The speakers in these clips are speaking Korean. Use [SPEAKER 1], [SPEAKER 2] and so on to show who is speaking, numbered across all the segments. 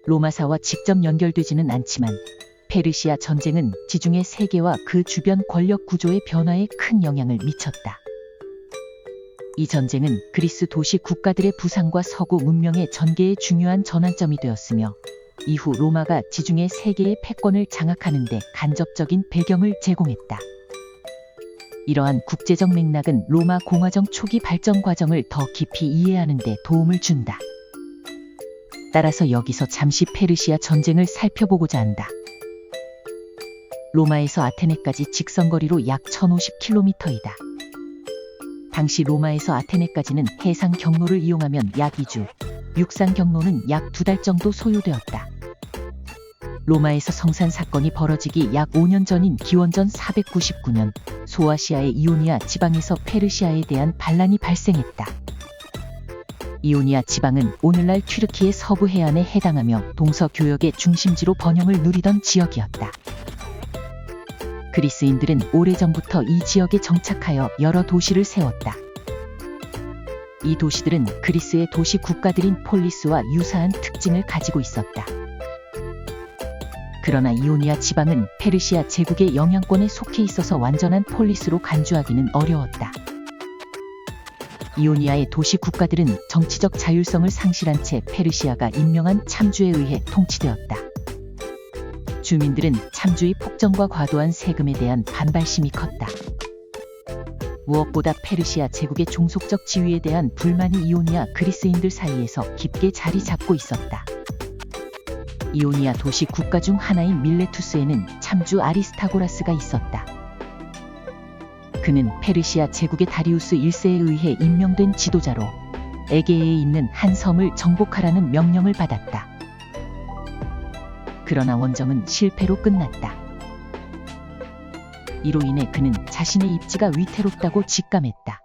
[SPEAKER 1] 로마사와 직접 연결되지는 않지만 페르시아 전쟁은 지중해 세계와 그 주변 권력 구조의 변화에 큰 영향을 미쳤다. 이 전쟁은 그리스 도시 국가들의 부상과 서구 문명의 전개의 중요한 전환점이 되었으며 이후 로마가 지중해 세계의 패권을 장악하는 데 간접적인 배경을 제공했다. 이러한 국제적 맥락은 로마 공화정 초기 발전 과정을 더 깊이 이해하는 데 도움을 준다. 따라서 여기서 잠시 페르시아 전쟁을 살펴보고자 한다. 로마에서 아테네까지 직선거리로 약 1050km이다. 당시 로마에서 아테네까지는 해상 경로를 이용하면 약 2주, 육상 경로는 약 2달 정도 소요되었다. 로마에서 성산 사건이 벌어지기 약 5년 전인 기원전 499년 소아시아의 이오니아 지방에서 페르시아에 대한 반란이 발생했다. 이오니아 지방은 오늘날 튀르키의 서부 해안에 해당하며 동서교역의 중심지로 번영을 누리던 지역이었다. 그리스인들은 오래전부터 이 지역에 정착하여 여러 도시를 세웠다. 이 도시들은 그리스의 도시 국가들인 폴리스와 유사한 특징을 가지고 있었다. 그러나 이오니아 지방은 페르시아 제국의 영향권에 속해 있어서 완전한 폴리스로 간주하기는 어려웠다. 이오니아의 도시 국가들은 정치적 자율성을 상실한 채 페르시아가 임명한 참주에 의해 통치되었다. 주민들은 참주의 폭정과 과도한 세금에 대한 반발심이 컸다. 무엇보다 페르시아 제국의 종속적 지위에 대한 불만이 이오니아 그리스인들 사이에서 깊게 자리 잡고 있었다. 이오니아 도시 국가 중 하나인 밀레투스에는 참주 아리스타고라스가 있었다. 그는 페르시아 제국의 다리우스 1세에 의해 임명된 지도자로 에게에 있는 한 섬을 정복하라는 명령을 받았다. 그러나 원정은 실패로 끝났다. 이로 인해 그는 자신의 입지가 위태롭다고 직감했다.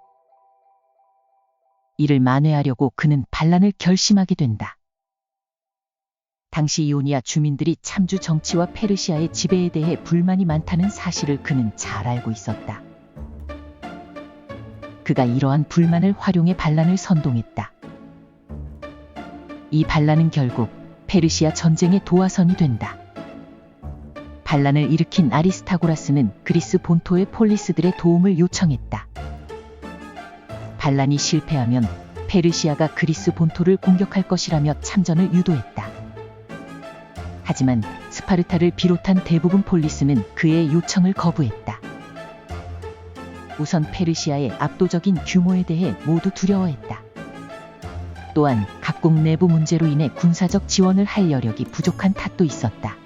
[SPEAKER 1] 이를 만회하려고 그는 반란을 결심하게 된다. 당시 이오니아 주민들이 참주 정치와 페르시아의 지배에 대해 불만이 많다는 사실을 그는 잘 알고 있었다. 그가 이러한 불만을 활용해 반란을 선동했다. 이 반란은 결국 페르시아 전쟁의 도화선이 된다. 반란을 일으킨 아리스타고라스는 그리스 본토의 폴리스들의 도움을 요청했다. 반란이 실패하면 페르시아가 그리스 본토를 공격할 것이라며 참전을 유도했다. 하지만 스파르타를 비롯한 대부분 폴리스는 그의 요청을 거부했다. 우선 페르시아의 압도적인 규모에 대해 모두 두려워했다. 또한 각국 내부 문제로 인해 군사적 지원을 할 여력이 부족한 탓도 있었다.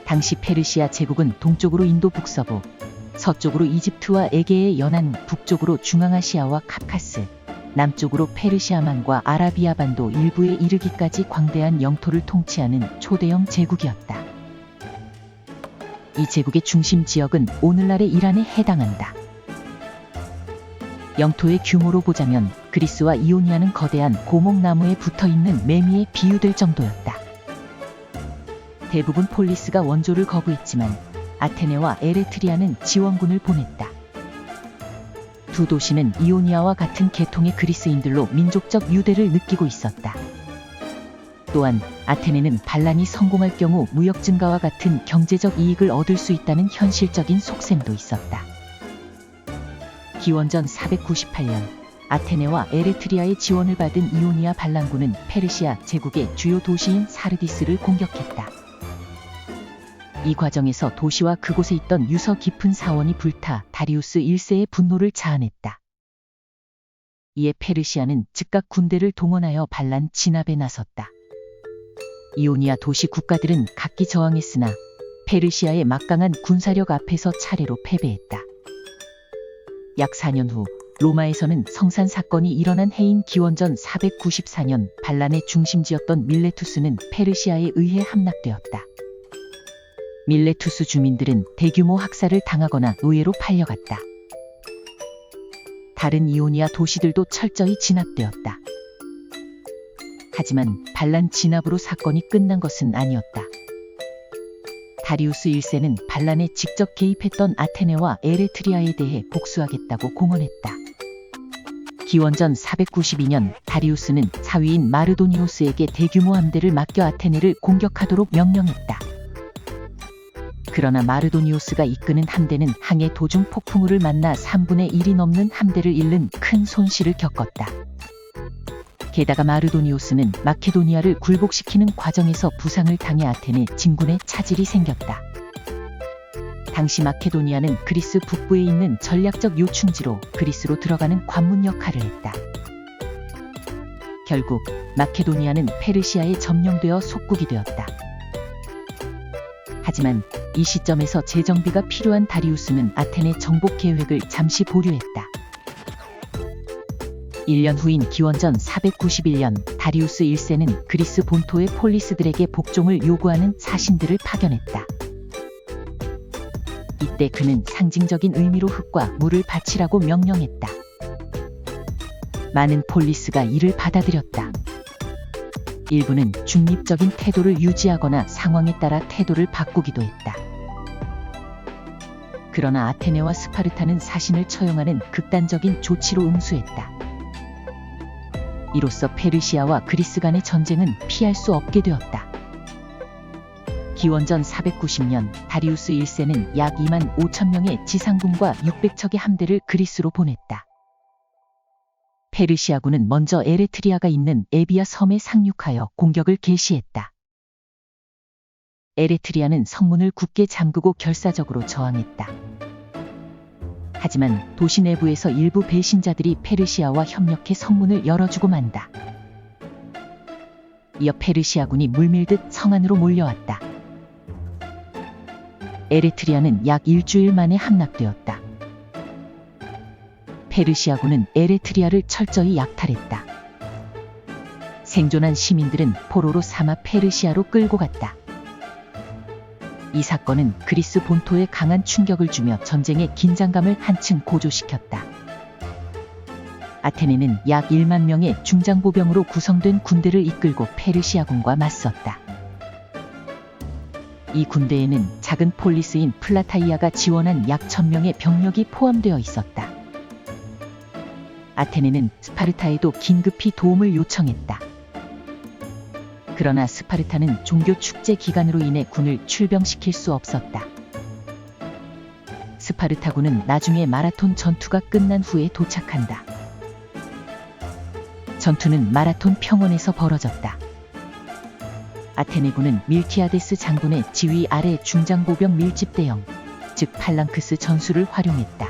[SPEAKER 1] 당시 페르시아 제국은 동쪽으로 인도 북서부, 서쪽으로 이집트와 에게의 연안, 북쪽으로 중앙아시아와 카카스, 남쪽으로 페르시아만과 아라비아 반도 일부에 이르기까지 광대한 영토를 통치하는 초대형 제국이었다. 이 제국의 중심 지역은 오늘날의 이란에 해당한다. 영토의 규모로 보자면 그리스와 이오니아는 거대한 고목나무에 붙어있는 매미에 비유될 정도였다. 대부분 폴리스가 원조를 거부했지만 아테네와 에레트리아는 지원군을 보냈다. 두 도시는 이오니아와 같은 계통의 그리스인들로 민족적 유대를 느끼고 있었다. 또한 아테네는 반란이 성공할 경우 무역 증가와 같은 경제적 이익을 얻을 수 있다는 현실적인 속셈도 있었다. 기원전 498년 아테네와 에레트리아의 지원을 받은 이오니아 반란군은 페르시아 제국의 주요 도시인 사르디스를 공격했다. 이 과정에서 도시와 그곳에 있던 유서 깊은 사원이 불타 다리우스 1세의 분노를 자아냈다. 이에 페르시아는 즉각 군대를 동원하여 반란 진압에 나섰다. 이오니아 도시 국가들은 각기 저항했으나 페르시아의 막강한 군사력 앞에서 차례로 패배했다. 약 4년 후 로마에서는 성산 사건이 일어난 해인 기원전 494년 반란의 중심지였던 밀레투스는 페르시아에 의해 함락되었다. 밀레투스 주민들은 대규모 학살을 당하거나 노예로 팔려갔다. 다른 이오니아 도시들도 철저히 진압되었다. 하지만 반란 진압으로 사건이 끝난 것은 아니었다. 다리우스 1세는 반란에 직접 개입했던 아테네와 에레트리아에 대해 복수하겠다고 공언했다. 기원전 492년 다리우스는 사위인 마르도니오스에게 대규모 함대를 맡겨 아테네를 공격하도록 명령했다. 그러나 마르도니오스가 이끄는 함대는 항해 도중 폭풍우를 만나 3분의 1이 넘는 함대를 잃는 큰 손실을 겪었다. 게다가 마르도니오스는 마케도니아를 굴복시키는 과정에서 부상을 당해 아테네 진군에 차질이 생겼다. 당시 마케도니아는 그리스 북부에 있는 전략적 요충지로 그리스로 들어가는 관문 역할을 했다. 결국 마케도니아는 페르시아에 점령되어 속국이 되었다. 하지만 이 시점에서 재정비가 필요한 다리우스는 아테네 정복 계획을 잠시 보류했다. 1년 후인 기원전 491년 다리우스 1세는 그리스 본토의 폴리스들에게 복종을 요구하는 사신들을 파견했다. 이때 그는 상징적인 의미로 흙과 물을 바치라고 명령했다. 많은 폴리스가 이를 받아들였다. 일부는 중립적인 태도를 유지하거나 상황에 따라 태도를 바꾸기도 했다. 그러나 아테네와 스파르타는 사신을 처형하는 극단적인 조치로 응수했다. 이로써 페르시아와 그리스 간의 전쟁은 피할 수 없게 되었다. 기원전 490년 다리우스 1세는 약 2만 5천 명의 지상군과 600척의 함대를 그리스로 보냈다. 페르시아군은 먼저 에레트리아가 있는 에비아 섬에 상륙하여 공격을 개시했다. 에레트리아는 성문을 굳게 잠그고 결사적으로 저항했다. 하지만 도시 내부에서 일부 배신자들이 페르시아와 협력해 성문을 열어주고 만다. 이어 페르시아군이 물밀듯 성 안으로 몰려왔다. 에레트리아는 약 일주일 만에 함락되었다. 페르시아군은 에레트리아를 철저히 약탈했다. 생존한 시민들은 포로로 삼아 페르시아로 끌고 갔다. 이 사건은 그리스 본토에 강한 충격을 주며 전쟁의 긴장감을 한층 고조시켰다. 아테네는 약 1만 명의 중장보병으로 구성된 군대를 이끌고 페르시아군과 맞섰다. 이 군대에는 작은 폴리스인 플라타이아가 지원한 약 1000명의 병력이 포함되어 있었다. 아테네는 스파르타에도 긴급히 도움을 요청했다. 그러나 스파르타는 종교 축제 기간으로 인해 군을 출병시킬 수 없었다. 스파르타군은 나중에 마라톤 전투가 끝난 후에 도착한다. 전투는 마라톤 평원에서 벌어졌다. 아테네군은 밀티아데스 장군의 지휘 아래 중장보병 밀집대형, 즉 팔랑크스 전술을 활용했다.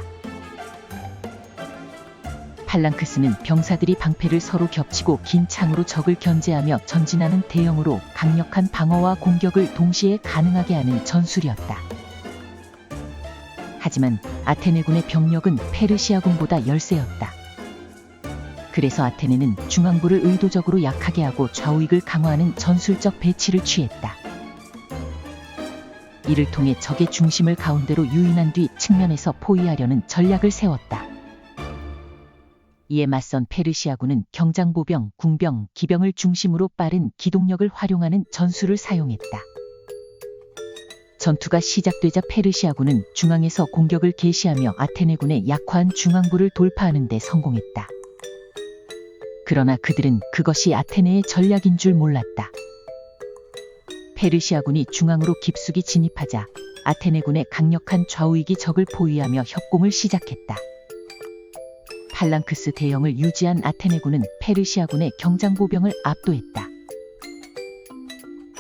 [SPEAKER 1] 팔랑크스는 병사들이 방패를 서로 겹치고 긴 창으로 적을 견제하며 전진하는 대형으로 강력한 방어와 공격을 동시에 가능하게 하는 전술이었다. 하지만 아테네군의 병력은 페르시아군보다 열세였다. 그래서 아테네는 중앙부를 의도적으로 약하게 하고 좌우익을 강화하는 전술적 배치를 취했다. 이를 통해 적의 중심을 가운데로 유인한 뒤 측면에서 포위하려는 전략을 세웠다. 이에 맞선 페르시아군은 경장보병, 궁병, 기병을 중심으로 빠른 기동력을 활용하는 전술을 사용했다. 전투가 시작되자 페르시아군은 중앙에서 공격을 개시하며 아테네군의 약화한 중앙부를 돌파하는 데 성공했다. 그러나 그들은 그것이 아테네의 전략인 줄 몰랐다. 페르시아군이 중앙으로 깊숙이 진입하자 아테네군의 강력한 좌우익이 적을 포위하며 협공을 시작했다. 팔랑크스 대형을 유지한 아테네군은 페르시아군의 경장보병을 압도했다.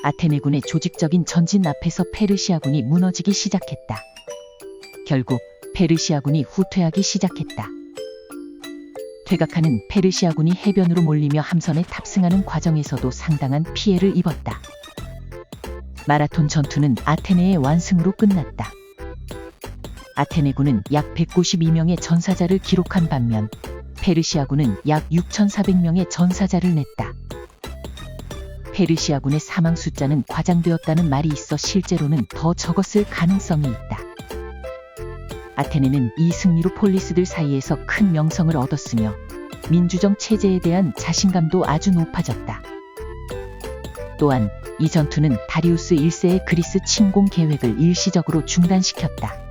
[SPEAKER 1] 아테네군의 조직적인 전진 앞에서 페르시아군이 무너지기 시작했다. 결국 페르시아군이 후퇴하기 시작했다. 퇴각하는 페르시아군이 해변으로 몰리며 함선에 탑승하는 과정에서도 상당한 피해를 입었다. 마라톤 전투는 아테네의 완승으로 끝났다. 아테네군은 약 192명의 전사자를 기록한 반면 페르시아군은 약 6,400명의 전사자를 냈다. 페르시아군의 사망 숫자는 과장되었다는 말이 있어 실제로는 더 적었을 가능성이 있다. 아테네는 이 승리로 폴리스들 사이에서 큰 명성을 얻었으며 민주정 체제에 대한 자신감도 아주 높아졌다. 또한 이 전투는 다리우스 1세의 그리스 침공 계획을 일시적으로 중단시켰다.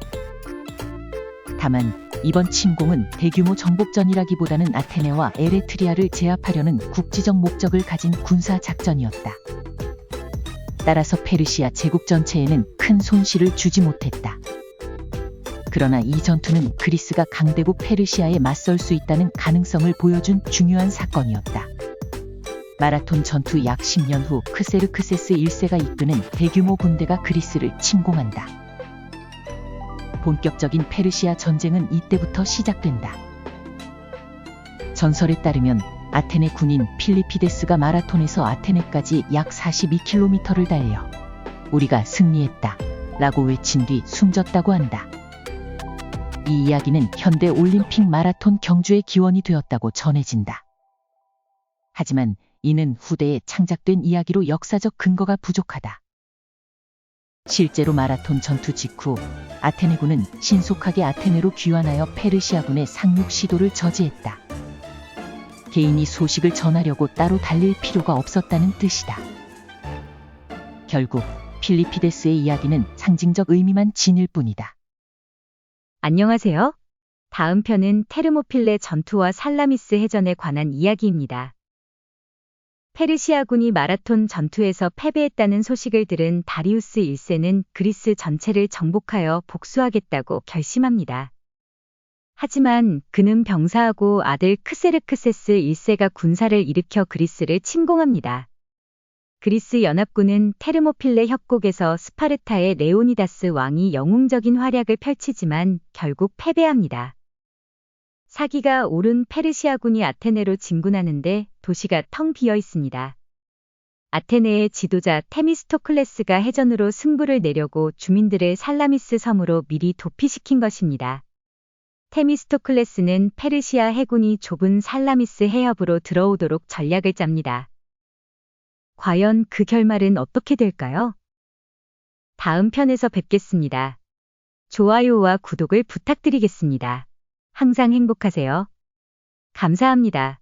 [SPEAKER 1] 다만 이번 침공은 대규모 정복전이라기보다는 아테네와 에레트리아를 제압하려는 국지적 목적을 가진 군사 작전이었다. 따라서 페르시아 제국 전체에는 큰 손실을 주지 못했다. 그러나 이 전투는 그리스가 강대국 페르시아에 맞설 수 있다는 가능성을 보여준 중요한 사건이었다. 마라톤 전투 약 10년 후 크세르크세스 1세가 이끄는 대규모 군대가 그리스를 침공한다. 본격적인 페르시아 전쟁은 이때부터 시작된다. 전설에 따르면 아테네 군인 필리피데스가 마라톤에서 아테네까지 약 42km를 달려 "우리가 승리했다" 라고 외친 뒤 숨졌다고 한다. 이 이야기는 현대 올림픽 마라톤 경주의 기원이 되었다고 전해진다. 하지만 이는 후대에 창작된 이야기로 역사적 근거가 부족하다. 실제로 마라톤 전투 직후 아테네군은 신속하게 아테네로 귀환하여 페르시아군의 상륙 시도를 저지했다. 개인이 소식을 전하려고 따로 달릴 필요가 없었다는 뜻이다. 결국 필리피데스의 이야기는 상징적 의미만 지닐 뿐이다.
[SPEAKER 2] 안녕하세요. 다음 편은 테르모필레 전투와 살라미스 해전에 관한 이야기입니다. 페르시아군이 마라톤 전투에서 패배했다는 소식을 들은 다리우스 1세는 그리스 전체를 정복하여 복수하겠다고 결심합니다. 하지만 그는 병사하고 아들 크세르크세스 1세가 군사를 일으켜 그리스를 침공합니다. 그리스 연합군은 테르모필레 협곡에서 스파르타의 레오니다스 왕이 영웅적인 활약을 펼치지만 결국 패배합니다. 사기가 오른 페르시아군이 아테네로 진군하는데 도시가 텅 비어 있습니다. 아테네의 지도자 테미스토클레스가 해전으로 승부를 내려고 주민들을 살라미스 섬으로 미리 도피시킨 것입니다. 테미스토클레스는 페르시아 해군이 좁은 살라미스 해협으로 들어오도록 전략을 짭니다. 과연 그 결말은 어떻게 될까요? 다음 편에서 뵙겠습니다. 좋아요와 구독을 부탁드리겠습니다. 항상 행복하세요. 감사합니다.